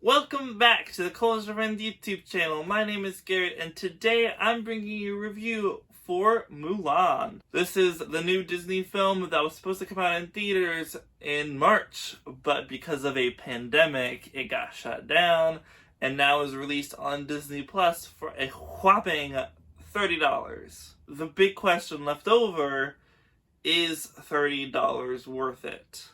Welcome back to the Culture Friend YouTube channel. My name is Garrett, and today I'm bringing you a review for Mulan. This is the new Disney film that was supposed to come out in theaters in March, but because of a pandemic, it got shut down, and now is released on Disney Plus for a whopping $30. The big question left over is $30 worth it?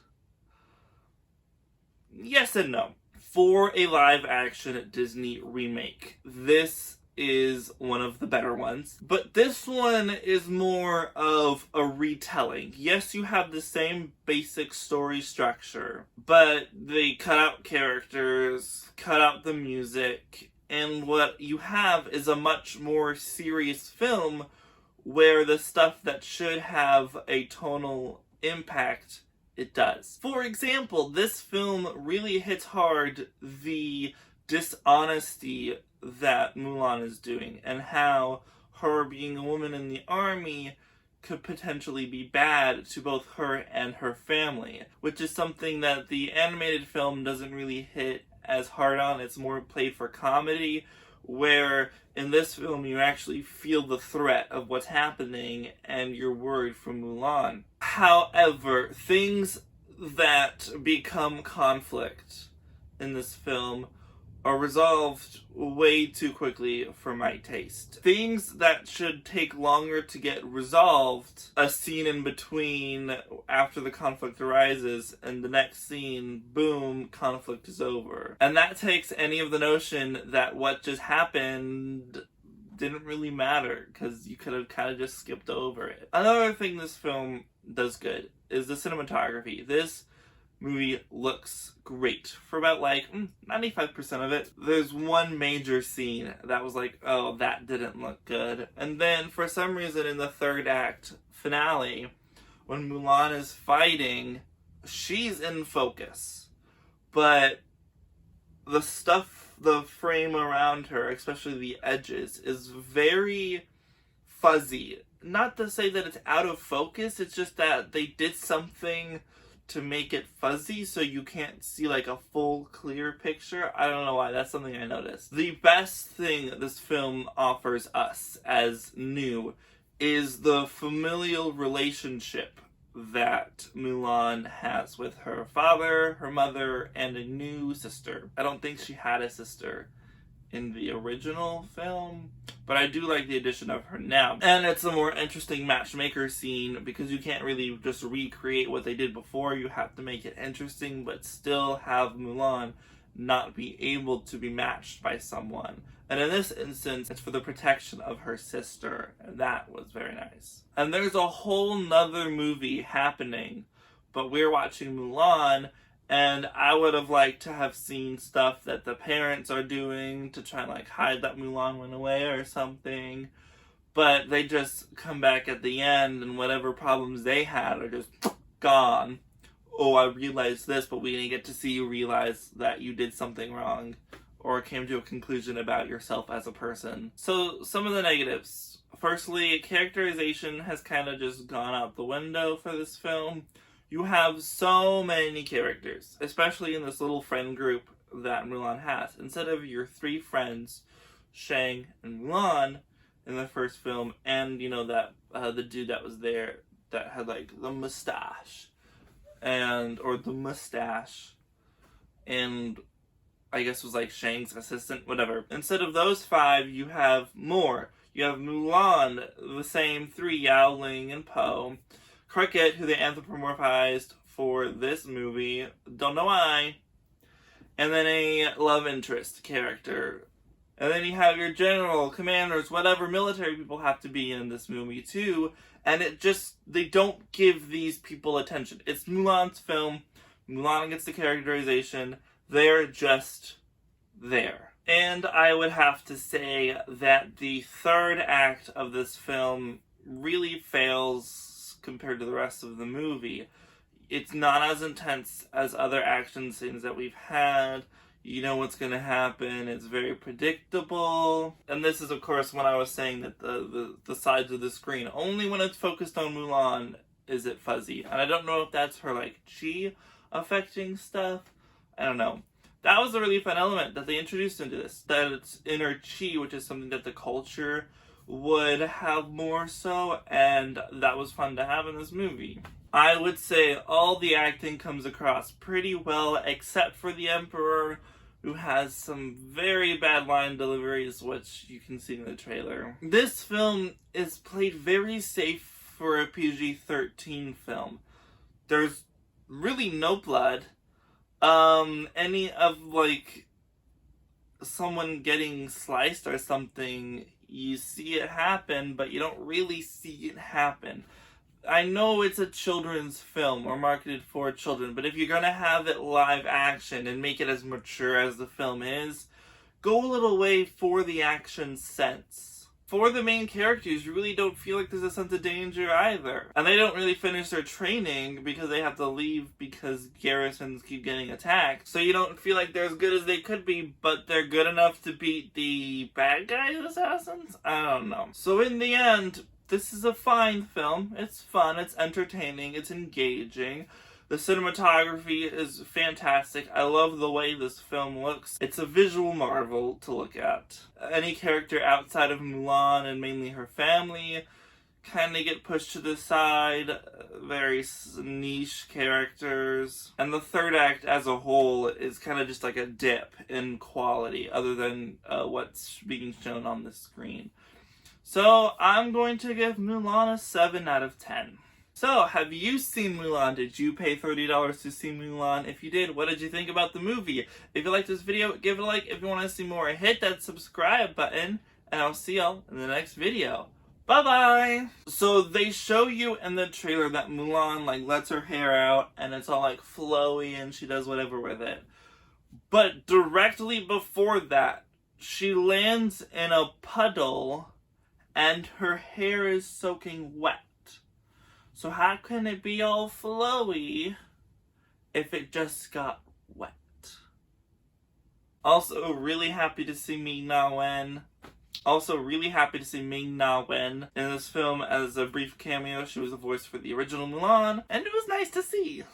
Yes and no. For a live-action Disney remake, this is one of the better ones. But this one is more of a retelling. Yes, you have the same basic story structure, but they cut out characters, cut out the music, and what you have is a much more serious film where the stuff that should have a tonal impact, it does. For example, this film really hits hard the dishonesty that Mulan is doing and how her being a woman in the army could potentially be bad to both her and her family, which is something that the animated film doesn't really hit as hard on. It's more played for comedy, where in this film you actually feel the threat of what's happening and you're worried for Mulan. However, things that become conflict in this film are resolved way too quickly for my taste. Things that should take longer to get resolved, a scene in between after the conflict arises, and the next scene, boom, conflict is over. And that takes any of the notion that what just happened didn't really matter, because you could have kind of just skipped over it. Another thing this film does good is the cinematography. This movie looks great for about 95% of it. There's one major scene that was like, oh, that didn't look good. And then for some reason in the third act finale, when Mulan is fighting, she's in focus. But the stuff, the frame around her, especially the edges, is very fuzzy. Not to say that it's out of focus, it's just that they did something to make it fuzzy so you can't see like a full clear picture. I don't know why, that's something I noticed. The best thing this film offers us as new is the familial relationship that Mulan has with her father, her mother, and a new sister. I don't think she had a sister in the original film, but I do like the addition of her now. And it's a more interesting matchmaker scene because you can't really just recreate what they did before. You have to make it interesting, but still have Mulan not be able to be matched by someone. And in this instance, it's for the protection of her sister, and that was very nice. And there's a whole nother movie happening, but we're watching Mulan, and I would have liked to have seen stuff that the parents are doing to try and hide that Mulan went away or something. But they just come back at the end and whatever problems they had are just gone. Oh, I realized this, but we didn't get to see you realize that you did something wrong or came to a conclusion about yourself as a person. So some of the negatives. Firstly, characterization has kind of just gone out the window for this film. You have so many characters, especially in this little friend group that Mulan has. Instead of your three friends, Shang and Mulan, in the first film, and that the dude that was there that had the mustache, or the mustache, and I guess was Shang's assistant, whatever. Instead of those five, you have more. You have Mulan, the same three, Yao, Ling, and Po. Cricket, who they anthropomorphized for this movie, don't know why. And then a love interest character. And then you have your general, commanders, whatever military people have to be in this movie too. And they don't give these people attention. It's Mulan's film. Mulan gets the characterization. They're just there. And I would have to say that the third act of this film really fails compared to the rest of the movie. It's not as intense as other action scenes that we've had. You know what's going to happen. It's very predictable. And this is, of course, when I was saying that the sides of the screen, only when it's focused on Mulan is it fuzzy. And I don't know if that's her, chi affecting stuff. I don't know. That was a really fun element that they introduced into this. That it's inner chi, which is something that the culture would have more so, and that was fun to have in this movie. I would say all the acting comes across pretty well, except for the Emperor, who has some very bad line deliveries, which you can see in the trailer. This film is played very safe for a PG-13 film. There's really no blood. Any of, like, someone getting sliced or something, you see it happen, but you don't really see it happen. I know it's a children's film or marketed for children, but if you're gonna have it live action and make it as mature as the film is, go a little way for the action sense. For the main characters, you really don't feel like there's a sense of danger either. And they don't really finish their training because they have to leave because garrisons keep getting attacked. So you don't feel like they're as good as they could be, but they're good enough to beat the bad guy assassins? I don't know. So in the end, this is a fine film. It's fun, it's entertaining, it's engaging. The cinematography is fantastic. I love the way this film looks. It's a visual marvel to look at. Any character outside of Mulan and mainly her family kind of get pushed to the side. Very niche characters. And the third act as a whole is kind of just like a dip in quality other than what's being shown on the screen. So I'm going to give Mulan a 7 out of 10. So, have you seen Mulan? Did you pay $30 to see Mulan? If you did, what did you think about the movie? If you liked this video, give it a like. If you want to see more, hit that subscribe button. And I'll see y'all in the next video. Bye-bye! So, they show you in the trailer that Mulan, like, lets her hair out. And it's all, like, flowy and she does whatever with it. But directly before that, she lands in a puddle and her hair is soaking wet. So how can it be all flowy if it just got wet? Also, really happy to see Ming Na Wen. In this film as a brief cameo. She was a voice for the original Mulan, and it was nice to see.